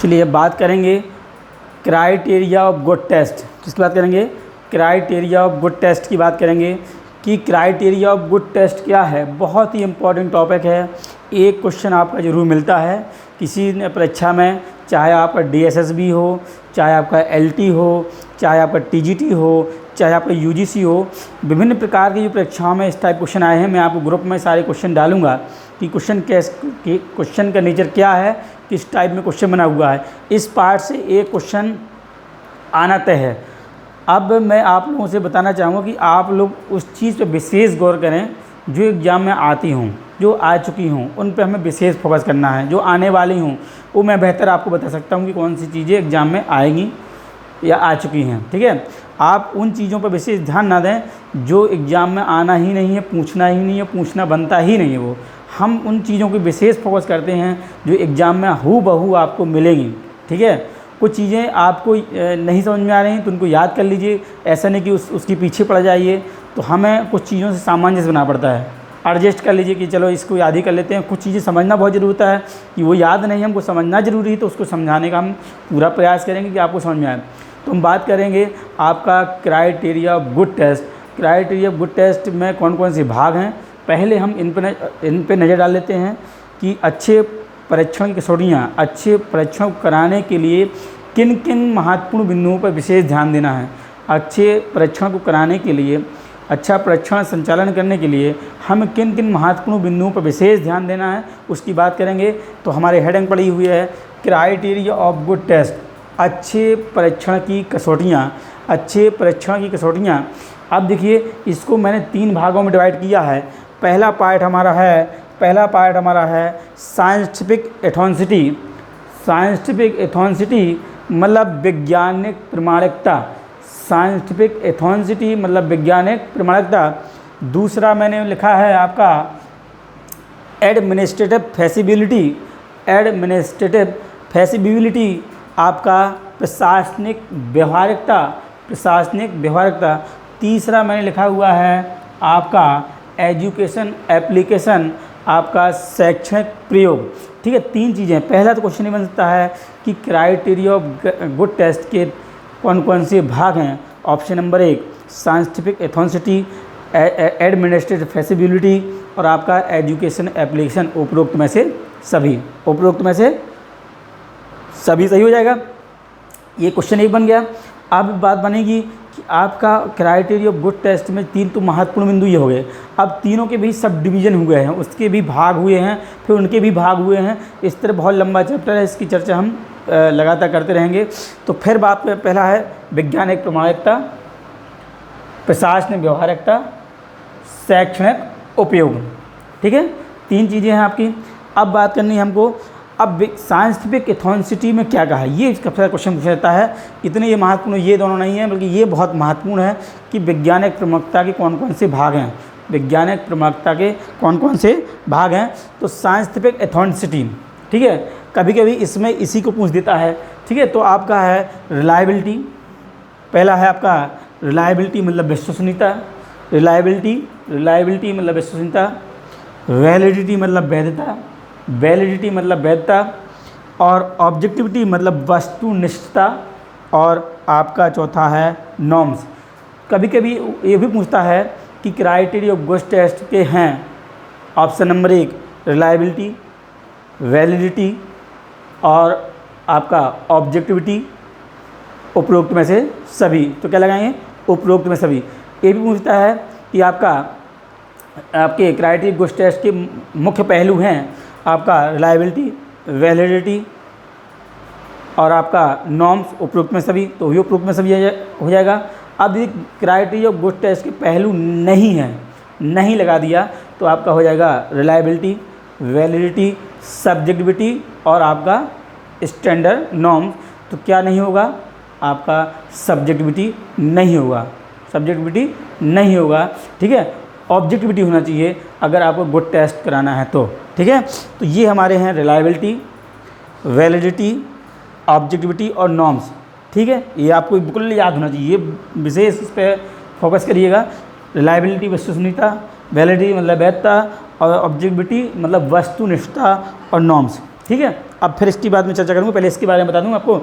चलिए अब बात करेंगे क्राइटेरिया ऑफ गुड टेस्ट। किसकी बात करेंगे? क्राइटेरिया ऑफ गुड टेस्ट की बात करेंगे कि क्राइटेरिया ऑफ गुड टेस्ट क्या है। बहुत ही इम्पॉर्टेंट टॉपिक है। एक क्वेश्चन आपका ज़रूर मिलता है किसी परीक्षा में, चाहे आपका DSSB हो, चाहे आपका LT हो, चाहे आपका TGT हो, चाहे आपका UGC हो। विभिन्न प्रकार की जो परीक्षाओं में इस टाइप क्वेश्चन आए हैं। मैं आपको ग्रुप में सारे क्वेश्चन डालूंगा कि क्वेश्चन का नेचर क्या है, किस टाइप में क्वेश्चन बना हुआ है। इस पार्ट से एक क्वेश्चन आना तय है। अब मैं आप लोगों से बताना चाहूँगा कि आप लोग उस चीज़ पर विशेष गौर करें जो एग्ज़ाम में आती हूँ, जो आ चुकी हूँ, उन पे हमें विशेष फोकस करना है। जो आने वाली हूँ वो मैं बेहतर आपको बता सकता हूँ कि कौन सी चीज़ें एग्ज़ाम में आएंगी या आ चुकी हैं। ठीक है, आप उन चीज़ों पर विशेष ध्यान ना दें जो एग्ज़ाम में आना ही नहीं है, पूछना ही नहीं है, पूछना बनता ही नहीं है। वो हम उन चीज़ों की विशेष फोकस करते हैं जो एग्ज़ाम में हूबहू आपको मिलेंगी। ठीक है, कुछ चीज़ें आपको नहीं समझ में आ रही तो उनको याद कर लीजिए। ऐसा नहीं कि उसके पीछे पड़ जाइए। तो हमें कुछ चीज़ों से सामंजस्य बनाना पड़ता है, एडजस्ट कर लीजिए कि चलो इसको याद ही कर लेते हैं। कुछ चीज़ें समझना बहुत ज़रूरी होता है कि वो याद नहीं, हमको समझना ज़रूरी है, तो उसको समझाने का हम पूरा प्रयास करेंगे कि आपको समझ में आए। तो हम बात करेंगे आपका criteria of good test. Criteria of good test में कौन कौन से भाग हैं, पहले हम इन पे नज़र डाल लेते हैं कि अच्छे परीक्षण की कसौटियाँ, अच्छे परीक्षण कराने के लिए किन किन महत्वपूर्ण बिंदुओं पर विशेष ध्यान देना है। अच्छे परीक्षण को कराने के लिए, अच्छा परीक्षण संचालन करने के लिए हमें किन किन महत्वपूर्ण बिंदुओं पर विशेष ध्यान देना है, उसकी बात करेंगे। तो हमारे हेडिंग पड़ी हुई है क्राइटेरिया ऑफ गुड टेस्ट, अच्छे परीक्षण की कसौटियाँ। अच्छे परीक्षण की कसौटियाँ, अब देखिए इसको मैंने 3 भागों में डिवाइड किया है। पहला पार्ट हमारा है साइंटिफिक एथेंटिसिटी। साइंटिफिक एथेंटिसिटी मतलब वैज्ञानिक प्रमाणिकता। साइंटिफिक एथेंटिसिटी मतलब वैज्ञानिक प्रमाणिकता। दूसरा मैंने लिखा है आपका एडमिनिस्ट्रेटिव फेसिबिलिटी। एडमिनिस्ट्रेटिव फेसिबिलिटी आपका प्रशासनिक व्यवहारिकता। प्रशासनिक व्यवहारिकता। तीसरा मैंने लिखा हुआ है आपका एजुकेशन एप्लीकेशन, आपका शैक्षणिक प्रयोग। ठीक है, 3 चीज़ें। पहला तो क्वेश्चन ये बन सकता है कि क्राइटेरिया ऑफ गुड टेस्ट के कौन कौन से भाग हैं। ऑप्शन नंबर 1 साइंटिफिक एथेंटिसिटी, एडमिनिस्ट्रेटिव फेसिबिलिटी और आपका एजुकेशन एप्लीकेशन। उपरोक्त में से सभी, उपरोक्त में से सभी सही हो जाएगा। ये क्वेश्चन 1 बन गया। अब बात बनेगी कि आपका क्राइटेरिया ऑफ गुड टेस्ट में 3 तो महत्वपूर्ण बिंदु ये हो गए। अब तीनों के भी सब डिवीज़न हुए हैं, उसके भी भाग हुए हैं, फिर उनके भी भाग हुए हैं। इस तरह बहुत लंबा चैप्टर है, इसकी चर्चा हम लगातार करते रहेंगे। तो फिर बात पहला है वैज्ञानिक प्रमाणिकता, प्रशासनिक व्यवहारिकता, शैक्षणिक उपयोग। ठीक है, 3 चीज़ें हैं आपकी। अब बात करनी है हमको अब साइंटिफिक एथेंटिसिटी में क्या कहा है। ये सबसे ज़्यादा क्वेश्चन पूछा जाता है। इतने ये महत्वपूर्ण ये दोनों नहीं है, बल्कि ये बहुत महत्वपूर्ण है कि वैज्ञानिक प्रमाणिकता के कौन कौन से भाग हैं। वैज्ञानिक प्रमाणिकता के कौन कौन से भाग हैं। तो साइंटिफिक एथेंटिसिटी, ठीक है, कभी कभी इसमें इसी को पूछ देता है। ठीक है, तो आपका है रिलायबिलिटी। पहला है आपका रिलायबिलिटी मतलब विश्वसनीयता। रिलायबिलिटी मतलब विश्वसनीयता। वैलिडिटी मतलब वैधता। वैलिडिटी मतलब वैधता। और ऑब्जेक्टिविटी मतलब वस्तुनिष्ठता। और आपका चौथा है नॉर्म्स। कभी कभी ये भी पूछता है कि क्राइटेरिया ऑफ गुड टेस्ट के हैं। ऑप्शन नंबर 1 रिलायबिलिटी, वैलिडिटी और आपका ऑब्जेक्टिविटी। उपरोक्त में से सभी, तो क्या लगाएंगे? उपरोक्त में सभी। ये भी पूछता है कि आपके क्राइटेरिया गुड टेस्ट के मुख्य पहलू हैं आपका रिलायबिलिटी, वैलिडिटी और आपका नॉर्म्स। उपरोक्त में सभी, तो ये उपरोक्त में सभी हो जाएगा। अब ये क्राइटेरिया गुड टेस्ट के पहलू नहीं है, नहीं लगा दिया तो आपका हो जाएगा रिलायबिलिटी, वैलिडिटी, सब्जेक्टिविटी और आपका स्टैंडर्ड नॉर्म्स। तो क्या नहीं होगा? आपका सब्जेक्टिविटी नहीं होगा। सब्जेक्टिविटी नहीं होगा। ठीक है, ऑब्जेक्टिविटी होना चाहिए अगर आपको गुड टेस्ट कराना है तो। ठीक है, तो ये हमारे हैं रिलायबिलिटी, वैलिडिटी, ऑब्जेक्टिविटी और नॉर्म्स। ठीक है, ये आपको बिल्कुल याद होना चाहिए, ये विशेष इस पर फोकस करिएगा। रिलायबिलिटी विश्वसनीयता, वैलिडिटी मतलब वैधता और ऑब्जेक्टिविटी मतलब वस्तुनिष्ठता और नॉर्म्स। ठीक है। अब फिर इसके बाद में चर्चा करूँगा, पहले इसके बारे में बता दूँ आपको।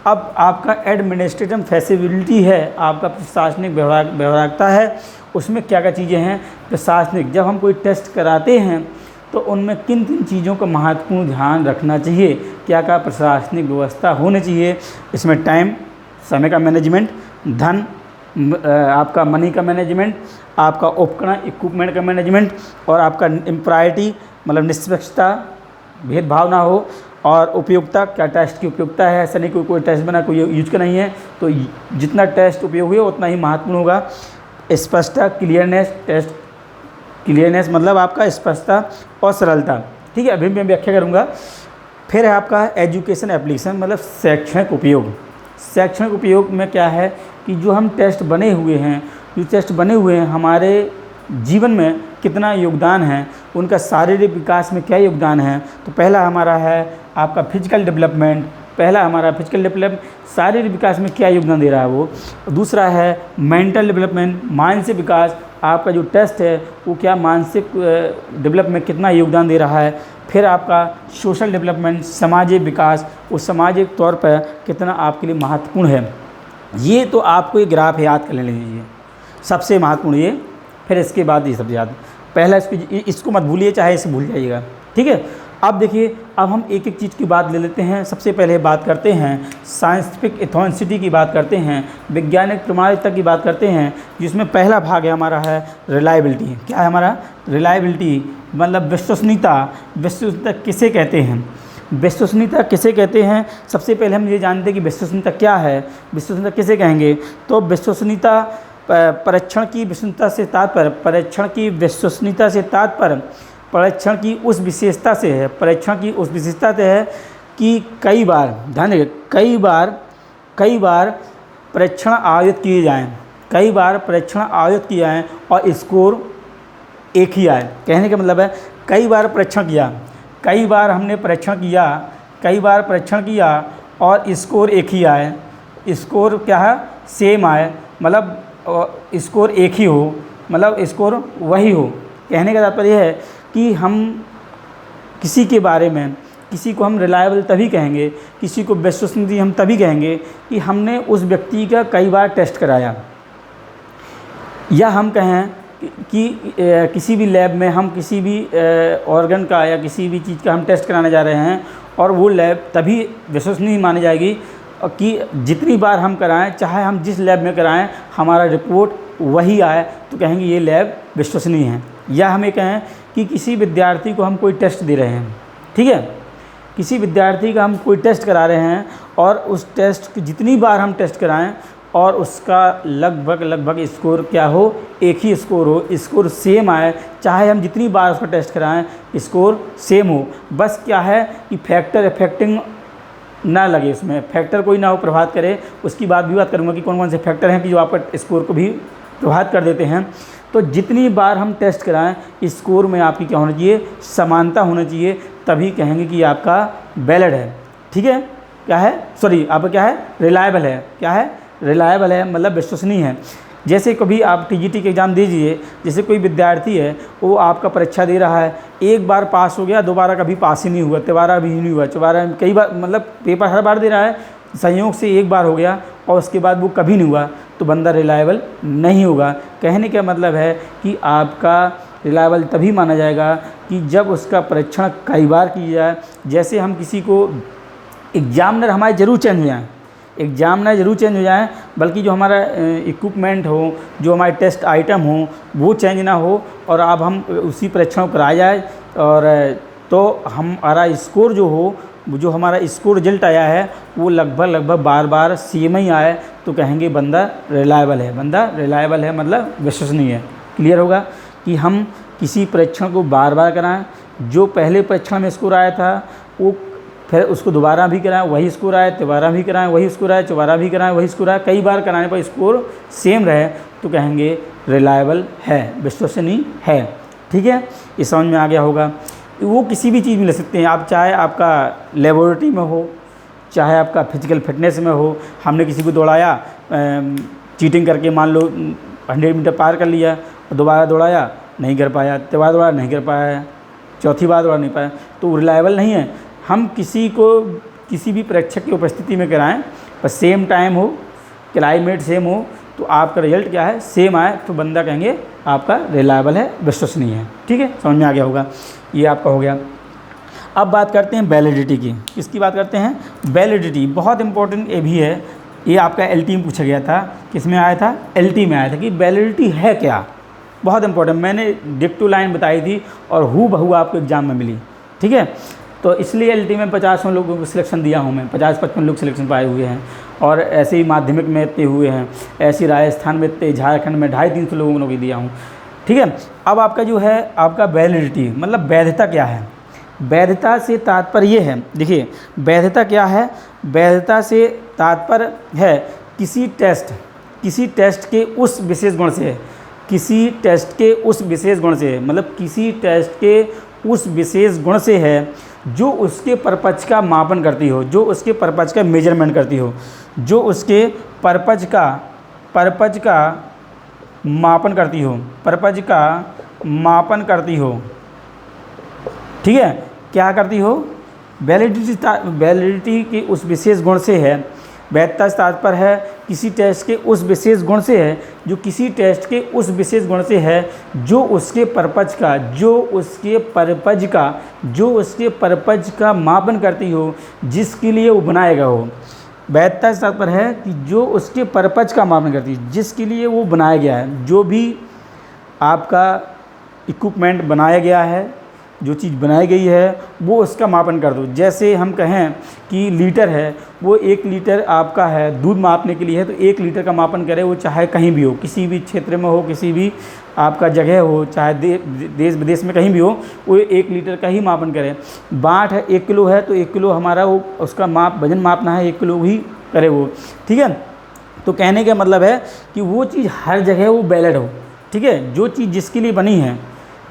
अब आपका एडमिनिस्ट्रेटिव फैसिलिटी है, आपका प्रशासनिक व्यवहारिकता है, उसमें क्या क्या चीज़ें हैं प्रशासनिक। जब हम कोई टेस्ट कराते हैं तो उनमें किन किन चीज़ों का महत्वपूर्ण ध्यान रखना चाहिए, क्या क्या प्रशासनिक व्यवस्था होनी चाहिए। इसमें टाइम, समय का मैनेजमेंट, धन, आपका मनी का मैनेजमेंट, आपका उपकरण इक्विपमेंट का मैनेजमेंट, और आपका इम्प्रायरिटी मतलब निष्पक्षता, भेदभाव ना हो, और उपयोगिता, क्या टेस्ट की उपयोगिता है। ऐसा नहीं कोई टेस्ट बना कोई यूज का नहीं है, तो जितना टेस्ट उपयोगी हो उतना ही महत्वपूर्ण होगा। स्पष्टता, क्लियरनेस, टेस्ट क्लियरनेस मतलब आपका स्पष्टता और सरलता, ठीक है। अभी मैं व्याख्या करूँगा। फिर है आपका एजुकेशन एप्लीकेशन मतलब शैक्षणिक उपयोग। शैक्षणिक उपयोग में क्या है कि जो हम टेस्ट बने हुए हैं, जो टेस्ट बने हुए हैं हमारे जीवन में कितना योगदान है, उनका शारीरिक विकास में क्या योगदान है। तो पहला हमारा है आपका फिजिकल डेवलपमेंट, शारीरिक विकास में क्या योगदान दे रहा है वो। दूसरा है मेंटल डेवलपमेंट, मानसिक विकास, आपका जो टेस्ट है वो क्या मानसिक डेवलप में कितना योगदान दे रहा है। फिर आपका सोशल डेवलपमेंट, सामाजिक विकास, वो सामाजिक तौर पर कितना आपके लिए महत्वपूर्ण है। ये तो आपको ये ग्राफ याद कर लीजिए, सबसे महत्वपूर्ण ये। फिर इसके बाद ये सब याद, पहला इसको मत भूलिए, चाहे इसे भूल जाइएगा, ठीक है। अब देखिए, अब हम एक एक चीज़ की बात ले लेते हैं। सबसे पहले बात करते हैं साइंटिफिक एथेंटिसिटी की बात करते हैं, वैज्ञानिक प्रमाणिकता की बात करते हैं, जिसमें पहला भाग है हमारा है रिलायबिलिटी। क्या है हमारा रिलायबिलिटी मतलब विश्वसनीयता। विश्वसनीयता किसे कहते हैं, विश्वसनीयता किसे कहते हैं। सबसे पहले हम ये जानते हैं कि विश्वसनीयता क्या है, विश्वसनीयता किसे कहेंगे। तो विश्वसनीयता परीक्षण की विश्वसनीयता से तात्पर्य, परीक्षण की विश्वसनीयता से तात्पर्य परीक्षण की उस विशेषता से है, परीक्षण की उस विशेषता से है कि कई बार ध्यान रखिए, कई बार परीक्षण आयोजित किए जाएं, कई बार परीक्षण आयोजित किए जाएं और स्कोर एक ही आए। कहने का मतलब है कई बार परीक्षण किया, कई बार हमने परीक्षण किया, कई बार परीक्षण किया और स्कोर एक ही आए। स्कोर क्या है सेम आए, मतलब स्कोर एक ही हो, मतलब स्कोर वही हो। कहने का तात्पर्य है कि हम किसी के बारे में, किसी को हम रिलायबल तभी कहेंगे, किसी को विश्वसनीय हम तभी कहेंगे कि हमने उस व्यक्ति का कई बार टेस्ट कराया। या हम कहें कि किसी भी लैब में हम किसी भी ऑर्गन का या किसी भी चीज़ का हम टेस्ट कराने जा रहे हैं और वो लैब तभी विश्वसनीय मानी जाएगी कि जितनी बार हम कराएं, चाहे हम जिस लैब में कराएं, हमारा रिपोर्ट वही आए तो कहेंगे ये लैब विश्वसनीय है। या हमें कहें कि किसी विद्यार्थी को हम कोई टेस्ट दे रहे हैं, ठीक है, किसी विद्यार्थी का हम कोई टेस्ट करा रहे हैं और उस टेस्ट की जितनी बार हम टेस्ट कराएं और उसका लगभग स्कोर क्या हो, एक ही स्कोर हो, स्कोर सेम आए, चाहे हम जितनी बार उसका टेस्ट कराएं स्कोर सेम हो। बस क्या है कि फैक्टर इफेक्टिंग ना लगे, उसमें फैक्टर कोई ना हो प्रभावित करे। उसकी बात करूँगा कि कौन कौन से फैक्टर हैं कि जो आपका स्कोर को भी प्रभावित कर देते हैं। तो जितनी बार हम टेस्ट कराएं स्कोर में आपकी क्या होना चाहिए, समानता होना चाहिए, तभी कहेंगे कि आपका वैलिड है, ठीक है। क्या है, सॉरी आपका क्या है, रिलायबल है। क्या है, रिलायबल है मतलब विश्वसनीय है। जैसे कभी आप टीजीटी के एग्ज़ाम दीजिए, जैसे कोई विद्यार्थी है वो आपका परीक्षा दे रहा है, एक बार पास हो गया, दोबारा कभी पास ही नहीं हुआ, तिबारा भी नहीं हुआ, चौबारा कई बार, मतलब पेपर हर बार दे रहा है, संयोग से एक बार हो गया और उसके बाद वो कभी नहीं हुआ, तो बंदा रिलायबल नहीं होगा। कहने का मतलब है कि आपका रिलायबल तभी माना जाएगा कि जब उसका परीक्षण कई बार किया जाए। जैसे हम किसी को एग्जामिनर हमारे ज़रूर चेंज हो जाएँ, एग्जामिनर ज़रूर चेंज हो जाए, बल्कि जो हमारा इक्विपमेंट हो, जो हमारे टेस्ट आइटम हो, वो चेंज ना हो और अब हम उसी परीक्षण को कराया जाए और तो हमारा स्कोर जो हो, जो हमारा स्कोर रिजल्ट आया है वो लगभग बार सेम ही आए, तो कहेंगे बंदा रिलायबल है। बंदा रिलायबल है मतलब विश्वसनीय है। क्लियर होगा कि हम किसी परीक्षण को बार बार कराएं, जो पहले परीक्षण में स्कोर आया था वो फिर उसको दोबारा भी कराएं, वही स्कोर आए, दोबारा भी कराएं, वही स्कोर आए, दोबारा भी कराएं, वही स्कोर आए, कई बार कराने पर स्कोर सेम रहे, तो कहेंगे रिलायबल है, विश्वसनीय है। ठीक है, ये समझ में आ गया होगा। वो किसी भी चीज़ में ले सकते हैं आप, चाहे आपका लेबोरेटरी में हो, चाहे आपका फिजिकल फिटनेस में हो। हमने किसी को दौड़ाया, चीटिंग करके मान लो 100 मीटर पार कर लिया, दोबारा दौड़ाया नहीं कर पाया, दोबारा दौड़ा नहीं कर पाया, चौथी बार दौड़ा नहीं पाया, तो रिलायबल नहीं है। हम किसी भी परीक्षक की उपस्थिति में कराएं पर सेम टाइम हो, क्लाइमेट सेम हो, तो आपका रिजल्ट क्या है, सेम आए, तो बंदा कहेंगे आपका रिलायबल है, विश्वसनीय है। ठीक है, समझ में आ गया होगा, ये आपका हो गया। अब बात करते हैं वैलिडिटी की। किसकी बात करते हैं, वैलिडिटी। बहुत इंपॉर्टेंट ये भी है, ये आपका एलटी में पूछा गया था। किस में आया था, एलटी में आया था कि वैलिडिटी है क्या। बहुत इंपॉर्टेंट, मैंने डिक्टो लाइन बताई थी और हू बहू आपको एग्जाम में मिली। ठीक है, तो इसलिए एलटी में 50 लोगों को सिलेक्शन दिया हूँ मैं, 50-55 लोग सिलेक्शन पाए हुए हैं। और ऐसे ही माध्यमिक में इतने हुए हैं, ऐसे राजस्थान में इतने, झारखंड में 250-300 लोगों को दिया हूँ। ठीक है, अब आपका जो है आपका वैलिडिटी मतलब वैधता क्या है। वैधता से तात्पर्य ये है, देखिए वैधता क्या है, वैधता से तात्पर्य है किसी टेस्ट के उस विशेष गुण से, किसी टेस्ट के उस विशेष गुण से, मतलब किसी टेस्ट के उस विशेष गुण से है जो उसके परपच का मापन करती हो, जो उसके परपच का मेजरमेंट करती हो, जो उसके परपच का मापन करती हो, परपच का मापन करती हो। ठीक है, क्या करती हो, वैलिडिटी के उस विशेष गुण से है। वैधता से तात्पर्य है किसी टेस्ट के उस विशेष गुण से है, जो किसी टेस्ट के उस विशेष गुण से है जो उसके परपच का मापन करती हो, जिसके लिए वो बनाया गया हो। वैधता से तात्पर्य है कि जो उसके परपच का मापन करती है, जिसके लिए वो बनाया गया है। जो भी आपका इक्विपमेंट बनाया गया है, जो चीज़ बनाई गई है, वो उसका मापन कर दो। जैसे हम कहें कि लीटर है, वो 1 लीटर आपका है दूध मापने के लिए है, तो 1 लीटर का मापन करे, वो चाहे कहीं भी हो, किसी भी क्षेत्र में हो, किसी भी आपका जगह हो, चाहे देश विदेश में कहीं भी हो, वो 1 लीटर का ही मापन करे। बाट है 1 किलो है, तो 1 किलो हमारा वो उसका वजन मापना है, 1 किलो ही करे वो। ठीक है, तो कहने का मतलब है कि वो चीज़ हर जगह वो वैलिड हो। ठीक है, जो चीज़ जिसके लिए बनी है,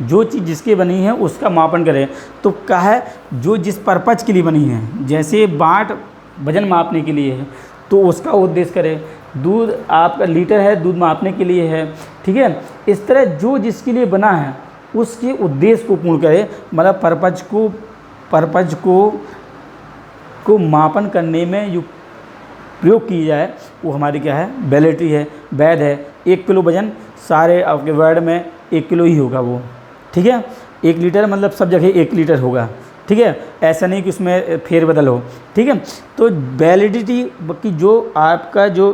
जो चीज़ जिसके बनी है उसका मापन करें। तो क्या है, जो जिस पर्पज़ के लिए बनी है, जैसे बाट वजन मापने के लिए है तो उसका उद्देश्य करे, दूध आपका लीटर है दूध मापने के लिए है। ठीक है, इस तरह जो जिसके लिए बना है उसके उद्देश्य को पूर्ण करे, मतलब पर्पज़ को मापन करने में जो प्रयोग की जाए वो हमारी क्या है, वैलिडिटी है, वैध है। 1 किलो वजन सारे आपके वर्ड में 1 किलो ही होगा वो। ठीक है, 1 लीटर मतलब सब जगह 1 लीटर होगा। ठीक है, ऐसा नहीं कि उसमें फेरबदल हो। ठीक है, तो वैलिडिटी की जो आपका जो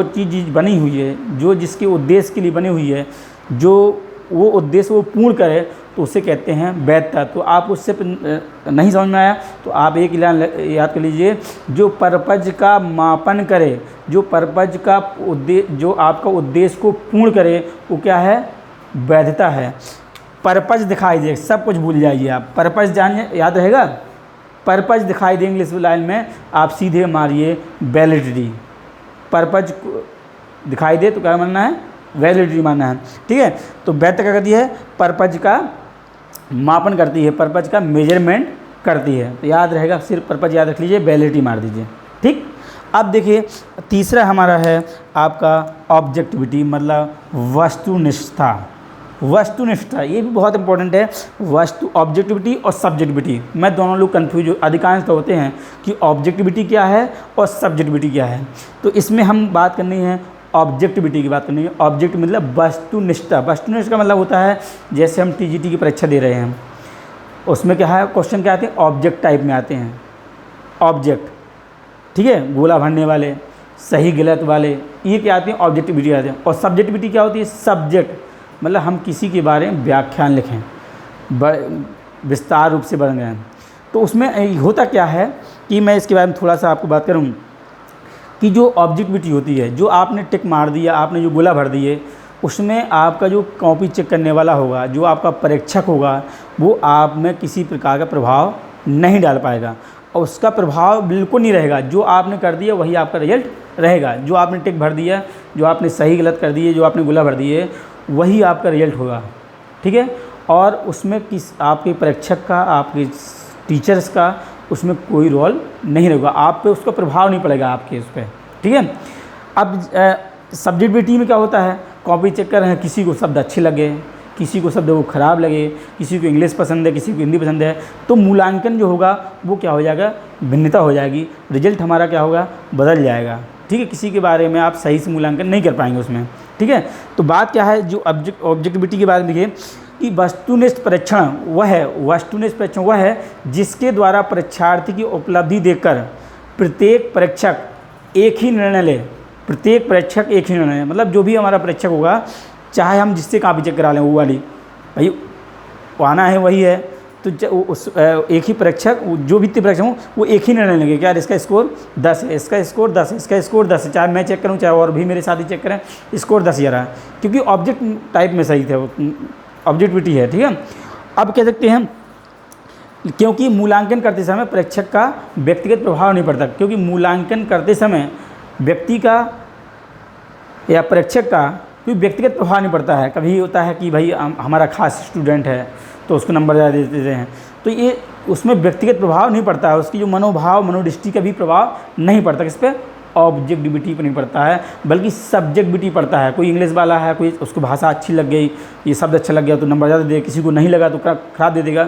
चीज़ बनी हुई है, जो जिसके उद्देश्य के लिए बनी हुई है, जो वो उद्देश्य वो पूर्ण करे, तो उसे कहते हैं वैधता। तो आप उससे नहीं समझ में आया तो आप एक लाइन याद कर लीजिए, जो पर्पज़ का मापन करे, जो पर्पज़ का उद्देश्य, जो आपका उद्देश्य को पूर्ण करे, वो क्या है, वैधता है। पर्पज़ दिखाई दे, सब कुछ भूल जाइए आप, पर्पज़ जानिए, याद रहेगा। पर्पज़ दिखाई दे इंग्लिश लाइन में, आप सीधे मारिए वैलिडिटी। पर्पज़ दिखाई दे तो क्या मानना है, वैलिडिटी मानना है। ठीक है, तो वैधता क्या करती है, पर्पज़ का मापन करती है, पर्पज़ का मेजरमेंट करती है। तो याद रहेगा, सिर्फ पर्पज़ याद रख लीजिए, वैलिडिटी मार दीजिए। ठीक, अब देखिए तीसरा हमारा है आपका ऑब्जेक्टिविटी, मतलब वस्तुनिष्ठता। वस्तुनिष्ठता ये भी बहुत इंपॉर्टेंट है। ऑब्जेक्टिविटी और सब्जेक्टिविटी, मैं दोनों लोग कन्फ्यूज अधिकांश तो होते हैं कि ऑब्जेक्टिविटी क्या है और सब्जेक्टिविटी क्या है। तो इसमें हम बात करनी है ऑब्जेक्टिविटी की बात करनी है। ऑब्जेक्ट मतलब वस्तुनिष्ठता। वस्तुनिष्ठ का मतलब होता है, जैसे हम टीजीटी की परीक्षा दे रहे हैं, उसमें क्या है, क्वेश्चन क्या आते हैं, ऑब्जेक्ट टाइप में आते हैं। ऑब्जेक्ट, ठीक है, गोला भरने वाले, सही गलत वाले, ये क्या आते हैं, ऑब्जेक्टिविटी आते हैं। और सब्जेक्टिविटी क्या होती है, सब्जेक्ट मतलब हम किसी के बारे में व्याख्यान लिखें, विस्तार रूप से वर्णन। तो उसमें होता क्या है कि मैं इसके बारे में थोड़ा सा आपको बात करूँ कि जो ऑब्जेक्टिविटी होती है, जो आपने टिक मार दिया, आपने जो गोला भर दिए, उसमें आपका जो कॉपी चेक करने वाला होगा, जो आपका परीक्षक होगा, वो आप में किसी प्रकार का प्रभाव नहीं डाल पाएगा और उसका प्रभाव बिल्कुल नहीं रहेगा। जो आपने कर दिया वही आपका रिजल्ट रहेगा। जो आपने टिक भर दिया, जो आपने सही गलत कर दिए, जो आपने गोला भर दिए, वही आपका रिजल्ट होगा। ठीक है, और उसमें आपके परीक्षक का, आपके टीचर्स का उसमें कोई रोल नहीं रहेगा, आप पे उसका प्रभाव नहीं पड़ेगा आपके उस पर। ठीक है, अब सब्जेक्टिविटी में क्या होता है, कॉपी चेक कर रहे हैं, किसी को शब्द अच्छे लगे, किसी को शब्द वो ख़राब लगे, किसी को इंग्लिश पसंद है, किसी को हिंदी पसंद है, तो मूल्यांकन जो होगा वो क्या हो जाएगा, भिन्नता हो जाएगी, रिजल्ट हमारा क्या होगा, बदल जाएगा। ठीक है, किसी के बारे में आप सही से मूल्यांकन नहीं कर पाएंगे उसमें। ठीक है, तो बात क्या है, जो ऑब्जेक्टिविटी के बारे में देखिए कि वस्तुनिष्ठ परीक्षण वह है जिसके द्वारा परीक्षार्थी की उपलब्धि देखकर प्रत्येक परीक्षक एक ही निर्णय ले। मतलब जो भी हमारा परीक्षक होगा, चाहे हम जिससे कॉपी चेक करा लें, वो वाली भाई आना है वही है, तो एक ही परीक्षक, जो भी परीक्षक हो वो एक ही निर्णय लेंगे कि यार इसका स्कोर 10 है, इसका स्कोर 10 है, इसका स्कोर 10 है, चाहे मैं चेक करूं चाहे और भी मेरे साथी चेक करें, स्कोर 10 ही आ रहा है, क्योंकि ऑब्जेक्ट टाइप में सही थे, ऑब्जेक्टिविटी है। ठीक है, अब कह सकते हैं क्योंकि मूल्यांकन करते समय परीक्षक का व्यक्तिगत प्रभाव नहीं पड़ता, क्योंकि मूल्यांकन करते समय व्यक्ति का या परीक्षक का कोई व्यक्तिगत प्रभाव नहीं पड़ता है। कभी होता है कि भाई हमारा खास स्टूडेंट है तो उसको नंबर ज़्यादा दे देते हैं, तो ये उसमें व्यक्तिगत प्रभाव नहीं पड़ता है, उसकी जो मनोभाव मनोदृष्टि का भी प्रभाव नहीं पड़ता, किस पे, ऑब्जेक्टिविटी पर नहीं पड़ता है, बल्कि सब्जेक्टिविटी पड़ता है। कोई इंग्लिश वाला है, कोई उसको भाषा अच्छी लग गई, ये शब्द अच्छा लग गया तो नंबर ज़्यादा दे, किसी को नहीं लगा तो खराब दे देगा।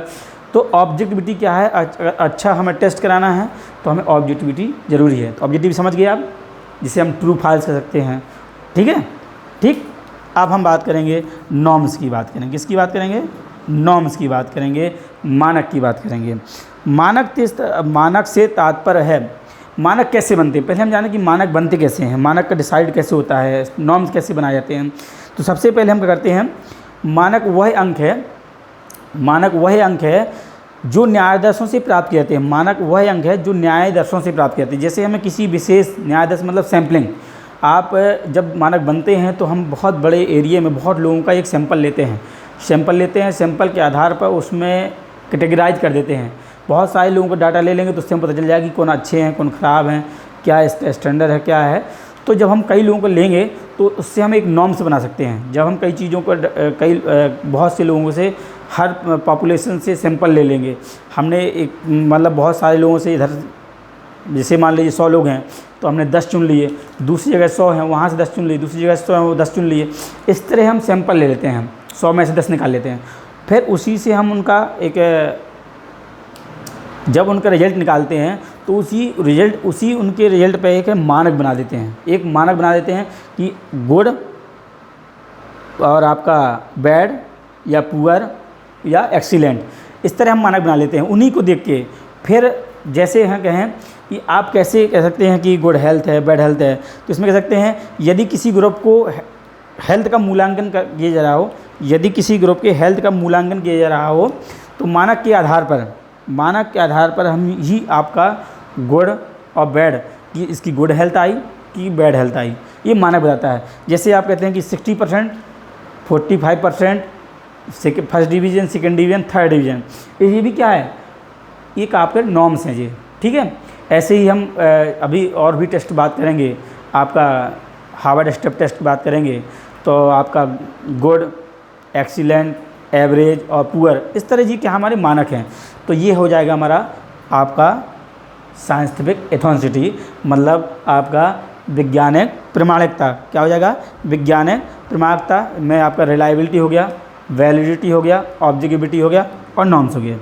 तो ऑब्जेक्टिविटी क्या है, अच्छा हमें टेस्ट कराना है तो हमें ऑब्जेक्टिविटी ज़रूरी है। तो ऑब्जेक्टिविटी समझ गए आप, जिसे हम ट्रू फॉल्स कर सकते हैं। ठीक है, ठीक। अब हम बात करेंगे नॉर्म्स की बात करेंगे, किसकी बात करेंगे, नॉर्म्स की बात करेंगे, मानक की बात करेंगे। मानक से तात्पर्य है, मानक कैसे बनते हैं, पहले हम जानें कि मानक बनते कैसे हैं, मानक का डिसाइड कैसे होता है, नॉर्म्स कैसे बनाए जाते हैं। तो सबसे पहले हम क्या करते हैं, मानक वह अंक है जो न्यायाधीशों से प्राप्त किए जाते हैं। मानक वह अंक है जो न्यायाधीशों से प्राप्त किए जाते हैं। जैसे हमें किसी विशेष न्यायाधीश, मतलब सैम्पलिंग, आप जब मानक बनते हैं तो हम बहुत बड़े एरिया में बहुत लोगों का एक सैंपल लेते हैं, सैंपल के आधार पर उसमें कैटेगराइज कर देते हैं। बहुत सारे लोगों का डाटा ले लेंगे तो उससे हम पता चल जाएगा कि कौन अच्छे हैं, कौन ख़राब हैं, क्या इसका स्टैंडर्ड है, क्या है। तो जब हम कई लोगों को लेंगे तो उससे हम एक नॉर्म्स बना सकते हैं। जब हम कई चीज़ों को बहुत से लोगों से, हर पॉपुलेशन से सैंपल ले लेंगे, हमने एक मतलब बहुत सारे लोगों से, इधर जैसे मान लीजिए 100 लोग हैं तो हमने 10 चुन लिए, दूसरी जगह 100 हैं वहाँ से 10 चुन लिए, दूसरी जगह 100 हैं वो 10 चुन लिए। इस तरह हम सैंपल ले लेते हैं, 100 में से 10 निकाल लेते हैं। फिर उसी से हम उनका जब उनका रिजल्ट निकालते हैं तो उसी उनके रिजल्ट पे एक मानक बना देते हैं। एक मानक बना देते हैं कि गुड और आपका बैड या पुअर या एक्सीलेंट, इस तरह हम मानक बना लेते हैं। उन्हीं को देख के फिर जैसे हम कहें कि आप कैसे कह सकते हैं कि गुड हेल्थ है, बैड हेल्थ है, तो इसमें कह सकते हैं यदि किसी ग्रुप को हेल्थ का मूल्यांकन किया जा रहा हो, यदि किसी ग्रुप के हेल्थ का मूल्यांकन किया जा रहा हो तो मानक के आधार पर हम ही आपका गुड और बैड, कि इसकी गुड हेल्थ आई कि बैड हेल्थ आई, ये मानक बताता है। जैसे आप कहते हैं कि 60%, 45%, first division, second division, third division, ये भी क्या है, एक आपके नॉर्म्स हैं ये। ठीक है, ऐसे ही हम अभी और भी टेस्ट बात करेंगे, आपका हार्वर्ड स्टेप टेस्ट की बात करेंगे तो आपका गुड, एक्सीलेंट, एवरेज और पुअर, इस तरह जी के हमारे मानक हैं। तो ये हो जाएगा हमारा आपका साइंटिफिक एथेंटिसिटी, मतलब आपका वैज्ञानिक प्रमाणिकता। क्या हो जाएगा, वैज्ञानिक प्रमाणिकता में आपका रिलायबिलिटी हो गया, वैलिडिटी हो गया, ऑब्जेक्टिविटी हो गया और नॉर्म्स हो गया।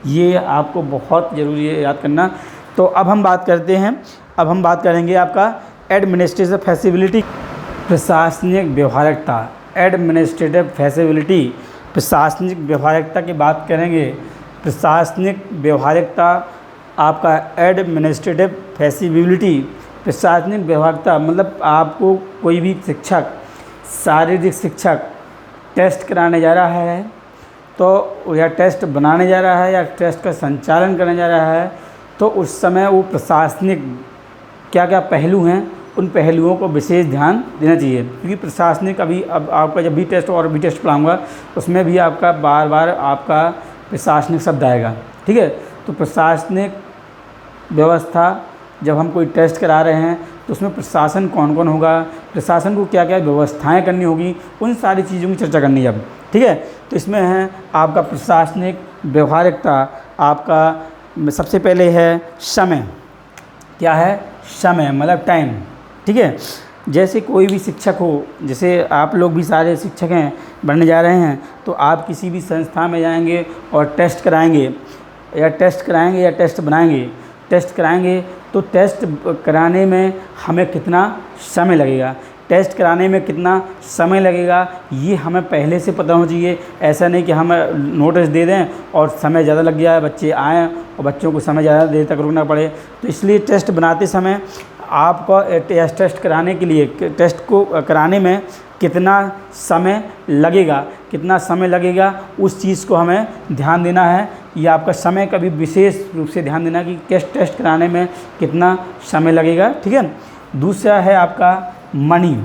ये आपको बहुत ज़रूरी है याद करना। तो अब हम बात करते हैं, अब हम बात करेंगे आपका एडमिनिस्ट्रेटिव फैसिलिटी, प्रशासनिक व्यवहारिकता। एडमिनिस्ट्रेटिव फैसिलिटी, प्रशासनिक व्यवहारिकता की बात करेंगे। प्रशासनिक व्यवहारिकता, आपका एडमिनिस्ट्रेटिव फैसिलिटी, प्रशासनिक व्यवहारिकता मतलब आपको कोई भी शिक्षक, शारीरिक शिक्षक टेस्ट कराने जा रहा है तो, या टेस्ट बनाने जा रहा है या टेस्ट का संचालन करने जा रहा है, तो उस समय वो प्रशासनिक क्या क्या पहलू हैं, उन पहलुओं को विशेष ध्यान देना चाहिए। क्योंकि प्रशासनिक अभी अब आपका जब भी टेस्ट और भी टेस्ट पढ़ाऊँगा उसमें भी आपका बार बार आपका प्रशासनिक शब्द आएगा। ठीक है, तो प्रशासनिक व्यवस्था, जब हम कोई टेस्ट करा रहे हैं तो उसमें प्रशासन कौन कौन होगा, प्रशासन को क्या क्या व्यवस्थाएं करनी होगी, उन सारी चीज़ों की चर्चा करनी है अब। ठीक है, तो इसमें है आपका प्रशासनिक व्यवहारिकता। आपका सबसे पहले है समय। क्या है, समय मतलब टाइम। ठीक है, जैसे कोई भी शिक्षक हो, जैसे आप लोग भी सारे शिक्षक हैं, बढ़ने जा रहे हैं, तो आप किसी भी संस्था में जाएंगे और टेस्ट कराएंगे या टेस्ट बनाएंगे, टेस्ट कराएंगे तो टेस्ट कराने में हमें कितना समय लगेगा, टेस्ट कराने में कितना समय लगेगा ये हमें पहले से पता होना चाहिए। ऐसा नहीं कि हम नोटिस दे दें और समय ज़्यादा लग गया है, बच्चे आएँ और बच्चों को समय ज़्यादा देर तक रुकना पड़े। तो इसलिए टेस्ट बनाते समय आपको टेस्ट कराने के लिए, टेस्ट को कराने में कितना समय लगेगा उस चीज़ को हमें ध्यान देना है। या आपका समय का भी विशेष रूप से ध्यान देना कि टेस्ट कराने में कितना समय लगेगा, ठीक है। दूसरा है आपका मनी,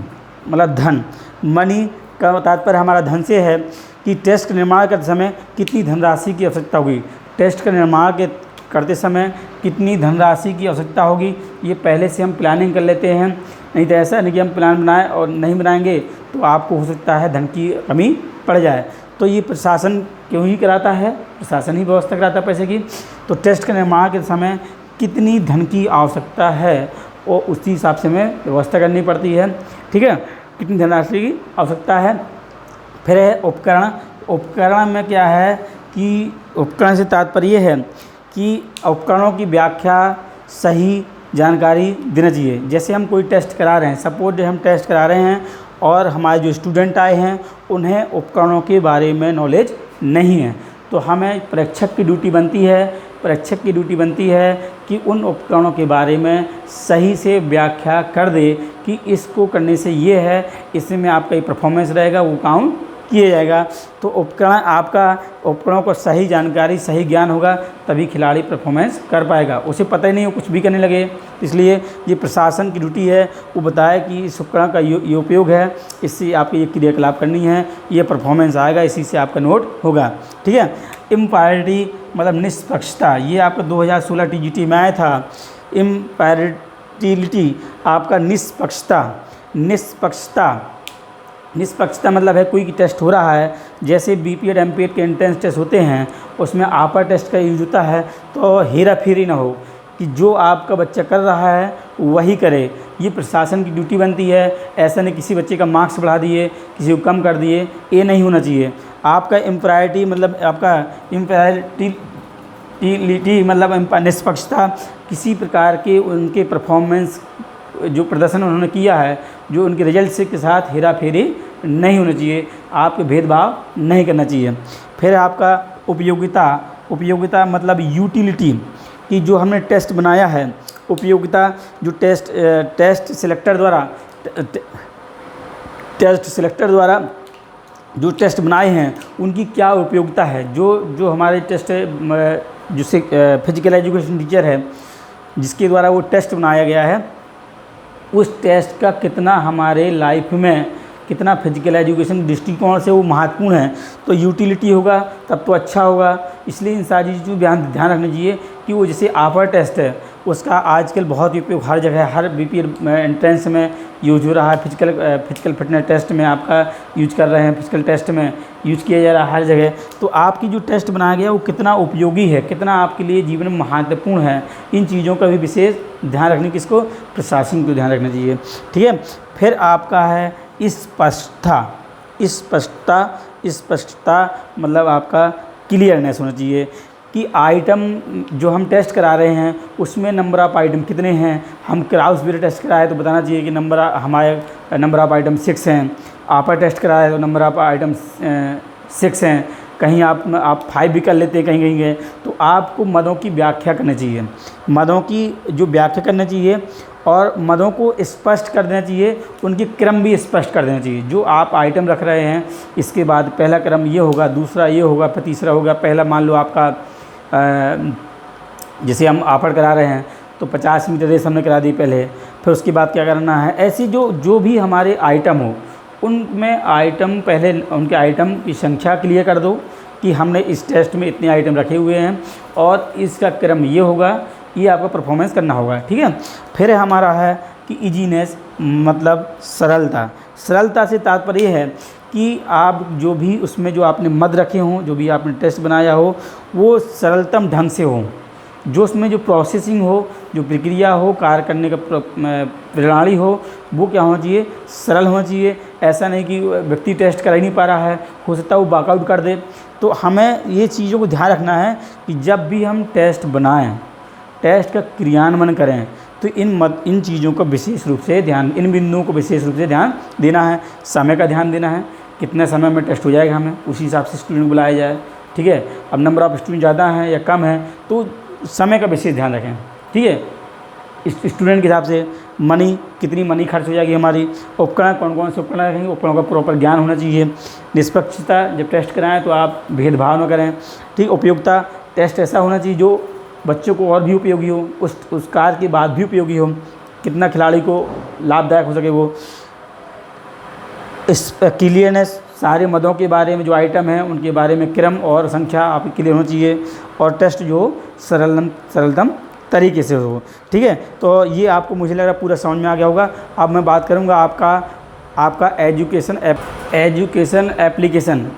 मतलब धन। मनी का तात्पर्य हमारा धन से है कि टेस्ट का निर्माण करते समय कितनी धनराशि की आवश्यकता होगी, टेस्ट का निर्माण करते समय कितनी धनराशि की आवश्यकता होगी, ये पहले से हम प्लानिंग कर लेते हैं। नहीं तो ऐसा नहीं कि हम प्लान बनाएं और नहीं बनाएंगे तो आपको हो सकता है धन की कमी पड़ जाए। तो ये प्रशासन क्यों ही कराता है, प्रशासन ही व्यवस्था कराता है पैसे की। तो टेस्ट के निर्माण के समय कितनी धन की आवश्यकता है और उसी हिसाब से हमें व्यवस्था करनी पड़ती है, ठीक है, कितनी धनराशि की आवश्यकता है। फिर है उपकरण। उपकरण में क्या है कि उपकरण से तात्पर्य है कि उपकरणों की व्याख्या, सही जानकारी देना चाहिए। जैसे हम कोई टेस्ट करा रहे हैं, सपोज हम टेस्ट करा रहे हैं और हमारे जो स्टूडेंट आए हैं उन्हें उपकरणों के बारे में नॉलेज नहीं है, तो हमें परीक्षक की ड्यूटी बनती है कि उन उपकरणों के बारे में सही से व्याख्या कर दे कि इसको करने से ये है, इसमें आपका ये परफॉर्मेंस रहेगा, वो काउंट किया जाएगा। तो उपकरणों को सही जानकारी, सही ज्ञान होगा तभी खिलाड़ी परफॉर्मेंस कर पाएगा। उसे पता ही नहीं हो, कुछ भी करने लगे। इसलिए ये प्रशासन की ड्यूटी है, वो बताए कि इस उपकरण का ये उपयोग है, इससे आपकी ये क्रियाकलाप करनी है, ये परफॉर्मेंस आएगा, इसी से आपका नोट होगा, ठीक है। इम्पायरिटी मतलब निष्पक्षता, ये आपका 2016 TGT में आया था। इम्पायरिटी आपका निष्पक्षता मतलब है कोई टेस्ट हो रहा है, जैसे BPED MPED के एंट्रेंस टेस्ट होते हैं, उसमें आपर टेस्ट का यूज होता है, तो हेरा फेरी ना हो कि जो आपका बच्चा कर रहा है वही करे। ये प्रशासन की ड्यूटी बनती है। ऐसा नहीं किसी बच्चे का मार्क्स बढ़ा दिए, किसी को कम कर दिए, ये नहीं होना चाहिए। आपका इम्प्रायरिटी मतलब आपका इम्पायरिटी मतलब निष्पक्षता, किसी प्रकार के उनके परफॉर्मेंस जो प्रदर्शन उन्होंने किया है, जो उनके रिजल्ट के साथ हेरा फेरी नहीं होना चाहिए, आपको भेदभाव नहीं करना चाहिए। फिर आपका उपयोगिता मतलब यूटिलिटी, कि जो हमने टेस्ट बनाया है, उपयोगिता जो टेस्ट सिलेक्टर द्वारा जो टेस्ट बनाए हैं उनकी क्या उपयोगिता है। जो हमारे टेस्ट जो फिजिकल एजुकेशन टीचर है जिसके द्वारा वो टेस्ट बनाया गया है, उस टेस्ट का कितना हमारे लाइफ में, कितना फिजिकल एजुकेशन दृष्टिकोण से वो महत्वपूर्ण है। तो यूटिलिटी होगा तब तो अच्छा होगा। इसलिए इन सारी चीज़ों ध्यान रखना चाहिए कि वो जैसे आपर टेस्ट है उसका आजकल बहुत उपयोग हर जगह, हर BPED एंट्रेंस में यूज हो रहा है। फिजिकल फिटनेस टेस्ट में आपका यूज कर रहे हैं, फिजिकल टेस्ट में यूज किया जा रहा है हर जगह। तो आपकी जो टेस्ट बनाया गया वो कितना उपयोगी है, कितना आपके लिए जीवन में महत्वपूर्ण है, इन चीज़ों का भी विशेष ध्यान रखने, किसको, प्रशासन को ध्यान रखना चाहिए, ठीक है। फिर आपका है स्पष्टता मतलब आपका क्लियरनेस होना चाहिए कि आइटम जो हम टेस्ट करा रहे हैं उसमें नंबर ऑफ़ आइटम कितने हैं। हम क्राउसबेरी टेस्ट कराए तो बताना चाहिए कि हमारे नंबर ऑफ़ आइटम 6 हैं। आपर टेस्ट कराए तो नंबर ऑफ़ आइटम 6 हैं। कहीं आप 5 भी कर लेते हैं कहीं गए, तो आपको मदों की व्याख्या करनी चाहिए, मदों की जो व्याख्या करना चाहिए और मदों को स्पष्ट कर देना चाहिए, उनकी क्रम भी स्पष्ट कर देना चाहिए। जो आप आइटम रख रहे हैं इसके बाद पहला क्रम ये होगा, दूसरा ये होगा, फिर तीसरा होगा। पहला मान लो आपका जैसे हम आफर करा रहे हैं तो 50 मीटर रेस हमने करा दी पहले, फिर उसके बाद क्या करना है। ऐसी जो भी हमारे आइटम हो उनमें आइटम पहले उनके आइटम की संख्या क्लियर कर दो कि हमने इस टेस्ट में इतने आइटम रखे हुए हैं और इसका क्रम ये होगा, ये आपका परफॉर्मेंस करना होगा, ठीक है। फिर हमारा है कि ईजीनेस मतलब सरलता से तात्पर्य है कि आप जो भी उसमें जो आपने मद रखे हों, जो भी आपने टेस्ट बनाया हो वो सरलतम ढंग से हो, जो उसमें जो प्रोसेसिंग हो, जो प्रक्रिया हो, कार्य करने का प्रणाली हो, वो क्या होना चाहिए, सरल होना चाहिए। ऐसा नहीं कि व्यक्ति टेस्ट कर ही नहीं पा रहा है, हो सकता है वो बाकआउट कर दे। तो हमें ये चीज़ों को ध्यान रखना है कि जब भी हम टेस्ट बनाएं, टेस्ट का क्रियान्वयन करें, तो इन चीज़ों का विशेष रूप से ध्यान, इन बिंदुओं को विशेष रूप से ध्यान देना है। समय का ध्यान देना है, कितने समय में टेस्ट हो जाएगा, हमें उसी हिसाब से स्टूडेंट बुलाया जाए। ठीक है, अब नंबर ऑफ़ स्टूडेंट ज़्यादा है या कम है तो समय का विशेष ध्यान रखें। ठीक है, स्टूडेंट के हिसाब से मनी, कितनी मनी खर्च हो जाएगी हमारी, उपकरण कौन कौन से उपकरण रखेंगे, उपकरणों का प्रॉपर ज्ञान होना चाहिए। निष्पक्षता, जब टेस्ट कराएं तो आप भेदभाव न करें। ठीक, उपयोगिता, टेस्ट ऐसा होना चाहिए जो बच्चों को और भी उपयोगी हो, उस कार्य के बाद भी उपयोगी हो, कितना खिलाड़ी को लाभदायक हो सके वो। इस क्लियरनेस, सारे मदों के बारे में जो आइटम हैं उनके बारे में क्रम और संख्या आपकी क्लियर होनी चाहिए। और टेस्ट जो सरलतम तरीके से हो। ठीक है, तो ये आपको मुझे लग रहा है पूरा समझ में आ गया होगा। अब मैं बात करूँगा आपका एजुकेशन एप्लीकेशन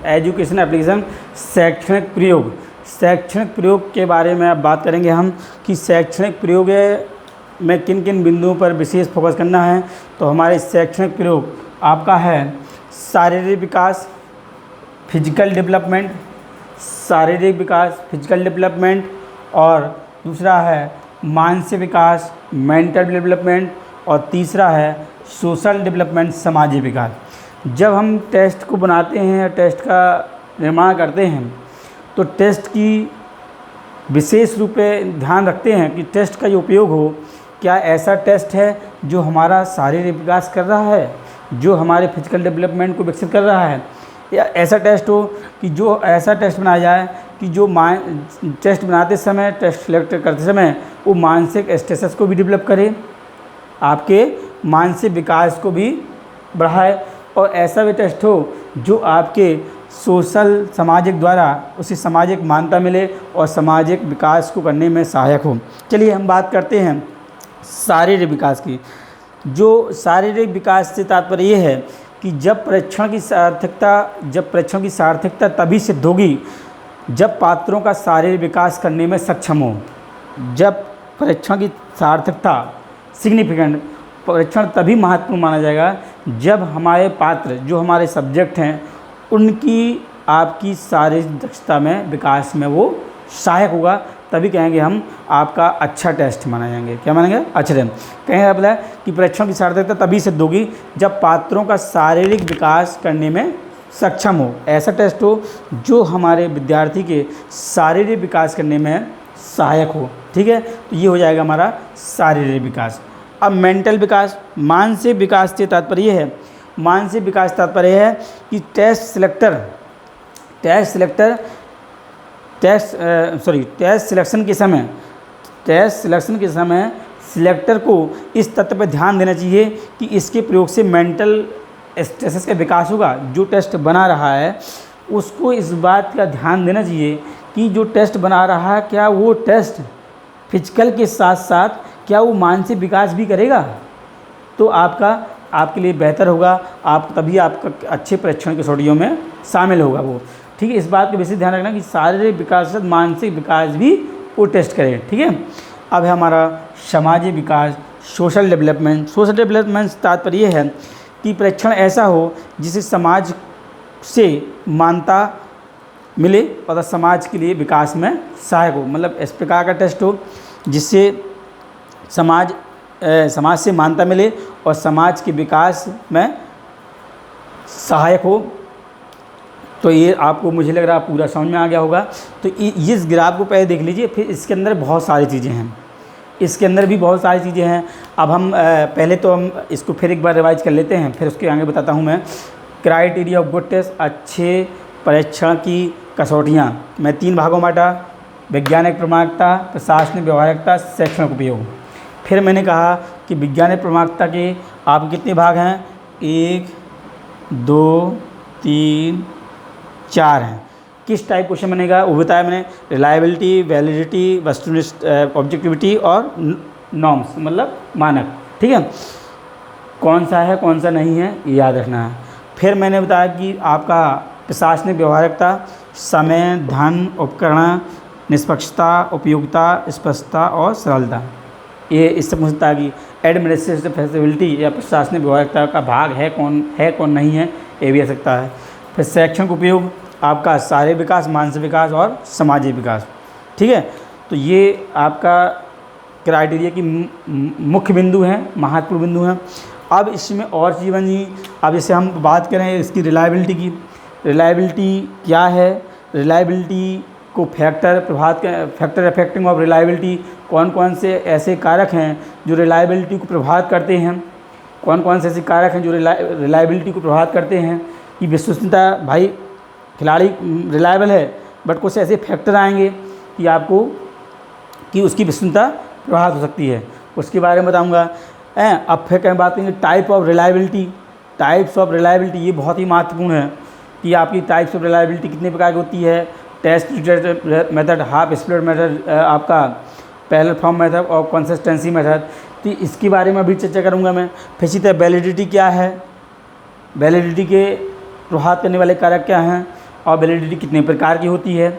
शैक्षणिक प्रयोग के बारे में अब बात करेंगे हम कि शैक्षणिक प्रयोग में किन किन बिंदुओं पर विशेष फोकस करना है। तो हमारे शैक्षणिक प्रयोग आपका है शारीरिक विकास, फिजिकल डेवलपमेंट, और दूसरा है मानसिक विकास, मेंटल डेवलपमेंट, और तीसरा है सोशल डेवलपमेंट, सामाजिक विकास। जब हम टेस्ट को बनाते हैं, टेस्ट का निर्माण करते हैं, तो टेस्ट की विशेष रूप से ध्यान रखते हैं कि टेस्ट का जो उपयोग हो, क्या ऐसा टेस्ट है जो हमारा शारीरिक विकास कर रहा है, जो हमारे फिजिकल डेवलपमेंट को विकसित कर रहा है, या ऐसा टेस्ट हो कि जो ऐसा टेस्ट बनाया जाए कि जो टेस्ट बनाते समय, टेस्ट सेलेक्ट करते समय वो मानसिक स्टेटस को भी डेवलप करे, आपके मानसिक विकास को भी बढ़ाए, और ऐसा भी टेस्ट हो जो आपके सोशल सामाजिक द्वारा उसे सामाजिक मान्यता मिले और सामाजिक विकास को करने में सहायक हो। चलिए हम बात करते हैं शारीरिक विकास की। जो शारीरिक विकास से तात्पर्य ये है कि जब परीक्षण की सार्थकता तभी सिद्ध होगी जब पात्रों का शारीरिक विकास करने में सक्षम हो। जब परीक्षण की सार्थकता, सिग्निफिकेंट, परीक्षण तभी महत्वपूर्ण माना जाएगा जब हमारे पात्र, जो हमारे सब्जेक्ट हैं, उनकी आपकी शारीरिक दक्षता में, विकास में वो सहायक होगा, तभी कहेंगे हम आपका अच्छा टेस्ट माना जाएंगे। क्या मानेंगे? अच्छा टेस्ट कहेंगे। आप कि परीक्षण की सार्थकता तभी सिद्ध होगी जब पात्रों का शारीरिक विकास करने में सक्षम हो। ऐसा टेस्ट हो जो हमारे विद्यार्थी के शारीरिक विकास करने में सहायक हो। ठीक है, तो ये हो जाएगा हमारा शारीरिक विकास। अब मेंटल विकास, मानसिक विकास से तात्पर्य है, मानसिक विकास तात्पर्य है कि टेस्ट सिलेक्शन के समय सिलेक्टर को इस तथ्य पर ध्यान देना चाहिए कि इसके प्रयोग से मेंटल स्टेटस का विकास होगा। जो टेस्ट बना रहा है उसको इस बात का ध्यान देना चाहिए कि जो टेस्ट बना रहा है, क्या वो टेस्ट फिजिकल के साथ साथ क्या वो मानसिक विकास भी करेगा, तो आपके लिए बेहतर होगा, आप तभी आपका अच्छे परीक्षण कसौटियों में शामिल होगा वो। ठीक है, इस बात का विशेष ध्यान रखना कि शारीरिक विकास के साथ मानसिक विकास भी वो टेस्ट करें। ठीक है, अब है हमारा सामाजिक विकास, सोशल डेवलपमेंट। सोशल डेवलपमेंट तात्पर्य है कि परीक्षण ऐसा हो जिससे समाज से मान्यता मिले और समाज के लिए विकास में सहायक हो। मतलब इस प्रकार का टेस्ट हो जिससे समाज से मान्यता मिले और समाज के विकास में सहायक हो। तो ये आपको मुझे लग रहा है पूरा समझ में आ गया होगा। तो इस ग्राफ को पहले देख लीजिए, फिर इसके अंदर बहुत सारी चीज़ें हैं, इसके अंदर भी बहुत सारी चीज़ें हैं। अब हम पहले तो हम इसको फिर एक बार रिवाइज कर लेते हैं, फिर उसके आगे बताता हूँ मैं। क्राइटेरिया ऑफ गुड टेस्ट, अच्छे परीक्षण की कसौटियाँ, मैं 3 भागों में बांटा: वैज्ञानिक प्रमाणिकता, प्रशासनिक व्यवहारिकता, शैक्षणिक उपयोग। फिर मैंने कहा कि वैज्ञानिक प्रमाणिकता के आपके कितने भाग हैं? 1, 2, 3, 4 हैं। किस टाइप क्वेश्चन बनेगा वो बताया मैंने: रिलायबिलिटी, वैलिडिटी, वस्तुनिष्ठ, ऑब्जेक्टिविटी और नॉर्म्स, मतलब मानक। ठीक है, कौन सा है कौन सा नहीं है ये याद रखना है। फिर मैंने बताया कि आपका प्रशासनिक व्यवहारिकता, समय, धन, उपकरण निष्पक्षता, उपयोगिता, स्पष्टता और सरलता। ये इससे पूछता है कि एडमिनिस्ट्रेटिव फैसिलिटी या प्रशासनिक व्यवहारिकता का भाग है कौन नहीं है, ये भी आ सकता है। फिर शैक्षणिक उपयोग आपका शारीरिक विकास, मानसिक विकास और सामाजिक विकास। ठीक है, तो ये आपका क्राइटेरिया की मुख्य बिंदु हैं, महत्वपूर्ण बिंदु हैं। अब इसमें और चीज़ बनी, अब जैसे हम बात करें इसकी रिलायबिलिटी की। रिलायबिलिटी क्या है? रिलायबिलिटी को फैक्टर अफेक्टिंग ऑफ रिलायबिलिटी, कौन कौन से ऐसे कारक हैं जो रिलायबिलिटी को प्रभावित करते हैं, कौन कौन से ऐसे कारक हैं जो रिलायबिलिटी को प्रभावित करते हैं कि विश्वसनीयता, भाई खिलाड़ी रिलायबल है बट कुछ ऐसे फैक्टर आएंगे कि आपको कि उसकी विश्वसनीयता प्रभावित हो सकती है, उसके बारे में बताऊंगा। अब फिर कहीं बात करेंगे type of reliability. Types of reliability ये बहुत ही महत्वपूर्ण है कि आपकी टाइप्स ऑफ रिलायबिलिटी कितने प्रकार की होती है। Test method, half split method, आपका पैरेलल फॉर्म मेथड और कंसिस्टेंसी मेथड। तो इसके बारे में अभी चर्चा करूंगा मैं। फिर इसी तरह वैलिडिटी क्या है, वैलिडिटी के प्रभावित करने वाले कारक क्या हैं और वैलिडिटी कितने प्रकार की होती है,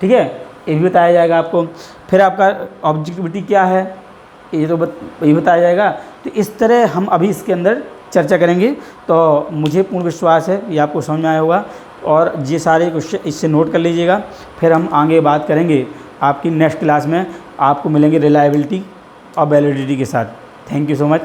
ठीक है, ये भी बताया जाएगा आपको। फिर आपका ऑब्जेक्टिविटी क्या है, ये बताया जाएगा। तो इस तरह हम अभी इसके अंदर चर्चा करेंगे। तो मुझे पूर्ण विश्वास है ये आपको समझ में आया होगा और ये सारे क्वेश्चन इससे नोट कर लीजिएगा। फिर हम आगे बात करेंगे आपकी नेक्स्ट क्लास में, आपको मिलेंगे रिलायबिलिटी और वैलिडिटी के साथ। Thank you so much.